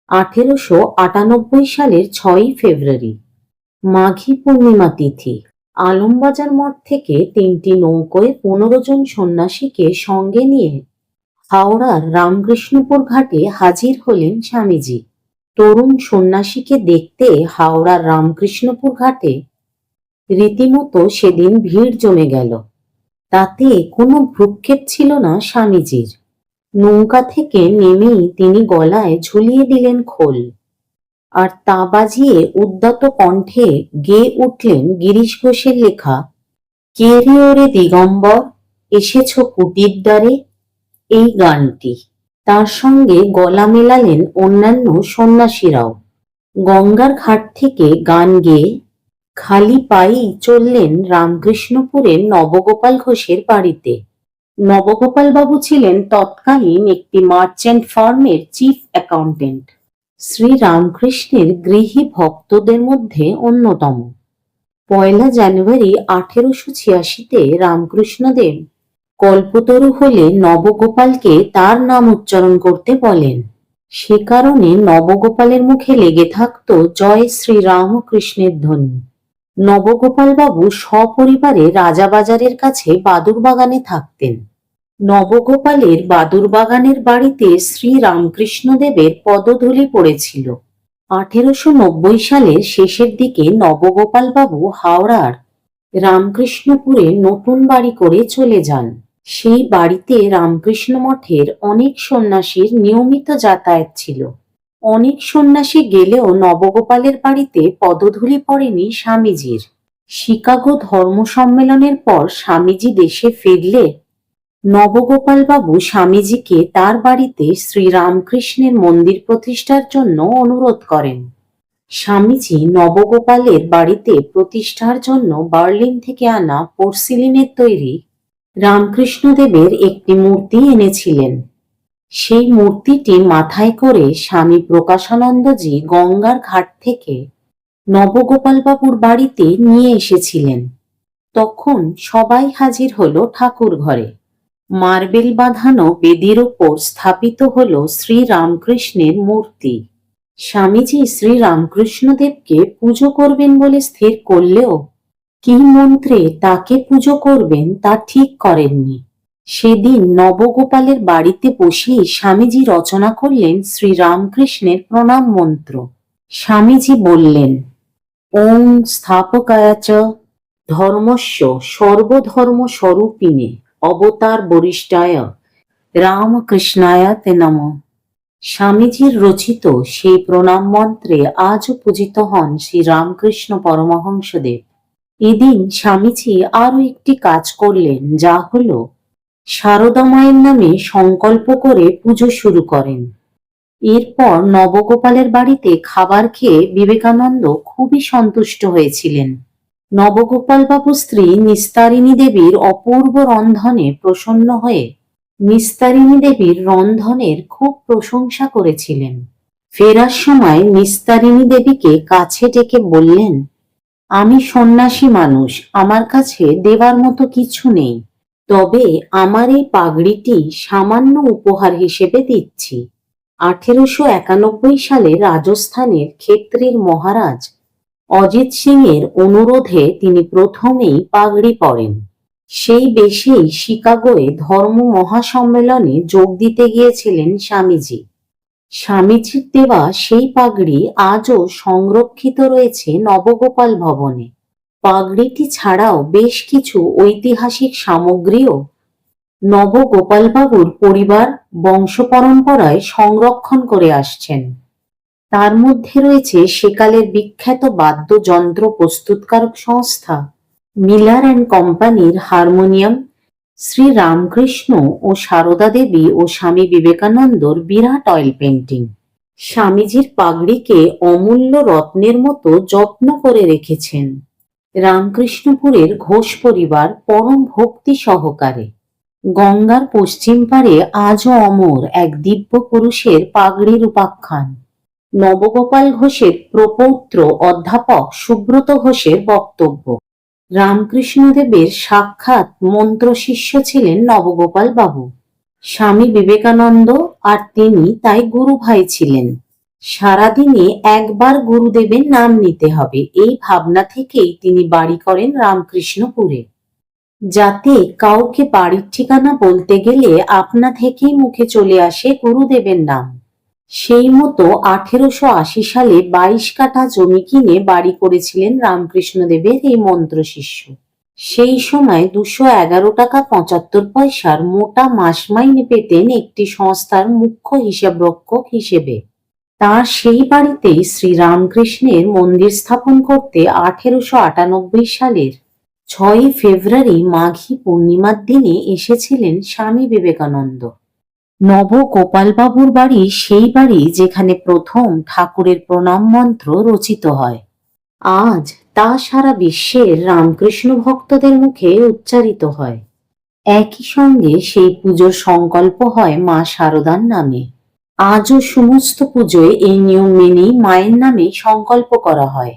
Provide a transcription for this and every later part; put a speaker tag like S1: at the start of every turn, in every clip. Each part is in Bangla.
S1: 1898 সালের 6ই ফেব্রুয়ারি, মাঘী পূর্ণিমা তিথি। আলমবাজার মঠ থেকে 3টি নৌকোয় 15 জন সন্ন্যাসীকে সঙ্গে নিয়ে হাওড়ার রামকৃষ্ণপুর ঘাটে হাজির হলেন স্বামীজি। তরুণ সন্ন্যাসীকে দেখতে হাওড়ার রামকৃষ্ণপুর ঘাটে রীতিমতো সেদিন ভিড় জমে গেল। তাতে কোনো ভ্রুক্ষেপ ছিল না স্বামীজির। নৌকা থেকে নেমেই তিনি গলায় ঝুলিয়ে দিলেন খোল, আর তা বাজিয়ে উদ্যত কণ্ঠে গেয়ে উঠলেন গিরিশ ঘোষের লেখা কে রে ওরে দিগম্বর এসেছ কুটির দ্বারে, এই গানটি। তার সঙ্গে গলা মেলালেন অন্যান্য সন্ন্যাসীরাও। গঙ্গার ঘাট থেকে গান গেয়ে খালি পায়েই চললেন রামকৃষ্ণপুরের নবগোপাল ঘোষের বাড়িতে। নবগোপাল বাবু ছিলেন তৎকালীন একটি মার্চেন্ট ফার্মের চিফ অ্যাকাউন্টেন্ট, শ্রী রামকৃষ্ণের গৃহী ভক্তদের মধ্যে অন্যতম। 1 জানুয়ারি 1886-তে রামকৃষ্ণদেব কল্পতরু হলে নবগোপালকে তার নাম উচ্চারণ করতে বলেন। সে কারণে নবগোপালের মুখে লেগে থাকত জয় শ্রী রামকৃষ্ণের ধ্বনি। নবগোপাল বাবু সপরিবারে রাজাবাজারের কাছে বাদুরবাগানে থাকতেন। নবগোপালের বাদুরবাগানের বাড়িতে শ্রী রামকৃষ্ণদেবের পদধূলি পড়েছিল। 1890 সালের শেষের দিকে নবগোপাল বাবু হাওড়ার রামকৃষ্ণপুরে নতুন বাড়ি করে চলে যান। সেই বাড়িতে রামকৃষ্ণ মঠের অনেক সন্ন্যাসীর নিয়মিত যাতায়াত ছিল। অনেক সন্ন্যাসী গেলেও নবগোপালের বাড়িতে পদধূলি পড়েনি স্বামীজির। শিকাগো ধর্ম সম্মেলনের পর স্বামীজি দেশে ফিরলে নবগোপাল বাবু স্বামীজিকে তার বাড়িতে শ্রীরামকৃষ্ণের মন্দির প্রতিষ্ঠার জন্য অনুরোধ করেন। স্বামীজি নবগোপালের বাড়িতে প্রতিষ্ঠার জন্য বার্লিন থেকে আনা পোর্সিলিনের তৈরি রামকৃষ্ণদেবের একটি মূর্তি এনেছিলেন। সেই মূর্তিটি মাথায় করে স্বামী প্রকাশানন্দজি গঙ্গার ঘাট থেকে নবগোপাল বাবুর বাড়িতে নিয়ে এসেছিলেন। তখন সবাই হাজির হলো ঠাকুর ঘরে। মার্বেল বাঁধানো বেদির ওপর স্থাপিত হলো শ্রী রামকৃষ্ণের মূর্তি। স্বামীজি শ্রী রামকৃষ্ণদেবকে পুজো করবেন বলে স্থির করলেও কি মন্ত্রে তাকে পুজো করবেন তা ঠিক করেননি। সেদিন নবগোপালের বাড়িতে বসেই স্বামীজি রচনা করলেন শ্রী রামকৃষ্ণের প্রণাম মন্ত্র। স্বামীজি বললেন, ওং স্থাপকায় চ ধর্মস্য সর্বধর্ম স্বরূপিণে অবতার বরিষ্ঠায় রামকৃষ্ণায় তে নমঃ। স্বামীজির রচিত সেই প্রণাম মন্ত্রে আজও পূজিত হন শ্রী রামকৃষ্ণ পরমহংসদেব। এদিন স্বামীজি আরো একটি কাজ করলেন, যা হলো সারদা মায়ের নামে সংকল্প করে পুজো শুরু করেন। এরপর নবগোপালের বাড়িতে খাবার খেয়ে বিবেকানন্দ খুবই সন্তুষ্ট হয়েছিলেন। নবগোপাল বাবু স্ত্রী নিস্তারিণী দেবীর অপূর্ব রন্ধনে প্রসন্ন হয়ে নিস্তারিণী দেবীর রন্ধনের খুব প্রশংসা করেছিলেন। ফেরার সময় নিস্তারিণী দেবীকে কাছে ডেকে বললেন, আমি সন্ন্যাসী মানুষ, আমার কাছে দেবার মতো কিছু নেই, তবে আমার এই পাগড়িটি সামান্য উপহার হিসেবে দিচ্ছি। 1891 সালে রাজস্থানের ক্ষেত্রীর মহারাজ অজিত সিং এর অনুরোধে তিনি প্রথমেই পাগড়ি পরেন। সেই বেশেই শিকাগোয় ধর্ম মহাসম্মেলনে যোগ দিতে গিয়েছিলেন স্বামীজি। স্বামীজির দেওয়া সেই পাগড়ি আজও সংরক্ষিত রয়েছে নবগোপাল ভবনে। পাগড়িটি ছাড়াও বেশ কিছু ঐতিহাসিক সামগ্রীও নবগোপাল বাবুর পরিবার বংশ পরম্পরায় সংরক্ষণ করে আসছেন। তার মধ্যে রয়েছে সেকালের বিখ্যাত বাদ্যযন্ত্র প্রস্তুতকারক সংস্থা মিলার অ্যান্ড কোম্পানির হারমোনিয়াম, শ্রী রামকৃষ্ণ ও সারদা দেবী ও স্বামী বিবেকানন্দর বিরাট অয়েল পেন্টিং। স্বামীজির পাগড়িকে অমূল্য রত্নের মতো যত্ন করে রেখেছেন রামকৃষ্ণপুরের ঘোষ পরিবার পরম ভক্তি সহকারে। গঙ্গার পশ্চিম পারে আজও অমর এক দিব্য পুরুষের পাগড়ির উপাখ্যান। নবগোপাল ঘোষের প্রপৌত্র অধ্যাপক সুব্রত ঘোষের বক্তব্য, রামকৃষ্ণদেবের সাক্ষাৎ মন্ত্র শিষ্য ছিলেন নবগোপাল বাবু। স্বামী বিবেকানন্দ আর তিনি তাই গুরু ভাই ছিলেন। সারাদিনে একবার গুরুদেবের নাম নিতে হবে, এই ভাবনা থেকেই তিনি বাড়ি করেন রামকৃষ্ণপুরে, যাতে কাউকে বাড়ির ঠিকানা বলতে গেলে আপনা থেকেই মুখে চলে আসে গুরুদেবের নাম। সেই মতো 1880 সালে 22 কাঠা জমি কিনে বাড়ি করেছিলেন রামকৃষ্ণদেবের এই মন্ত্র শিষ্য। সেই সময় 211 টাকা 75 পয়সার মোটা মাস মাইনে পেতেন একটি সংস্থার মুখ্য হিসাবরক্ষক হিসেবে। তার সেই বাড়িতেই শ্রী রামকৃষ্ণের মন্দির স্থাপন করতে 1898 সালের 6 ফেব্রুয়ারি মাঘী পূর্ণিমার দিনে এসেছিলেন স্বামী বিবেকানন্দ। নবগোপালবাবুর বাড়ি সেই বাড়ি যেখানে প্রথম ঠাকুরের প্রণাম মন্ত্র রচিত হয়। আজ তা সারা বিশ্বের রামকৃষ্ণ ভক্তদের মুখে উচ্চারিত হয়। একই সঙ্গে সেই পুজোর সংকল্প হয় মা শারদার নামে। আজও সমস্ত পুজোয় এই নিয়ম মেনেই মায়ের নামে সংকল্প করা হয়।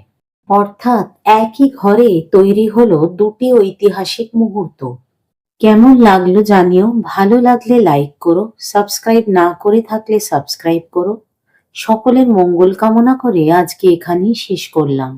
S1: অর্থাৎ একই ঘরে তৈরি হলো দুটি ঐতিহাসিক মুহূর্ত। কেমন লাগলো জানিও, ভালো লাগলে লাইক করো, সাবস্ক্রাইব না করে থাকলে সাবস্ক্রাইব করো। সকলের মঙ্গল কামনা করে আজকে এখানেই শেষ করলাম।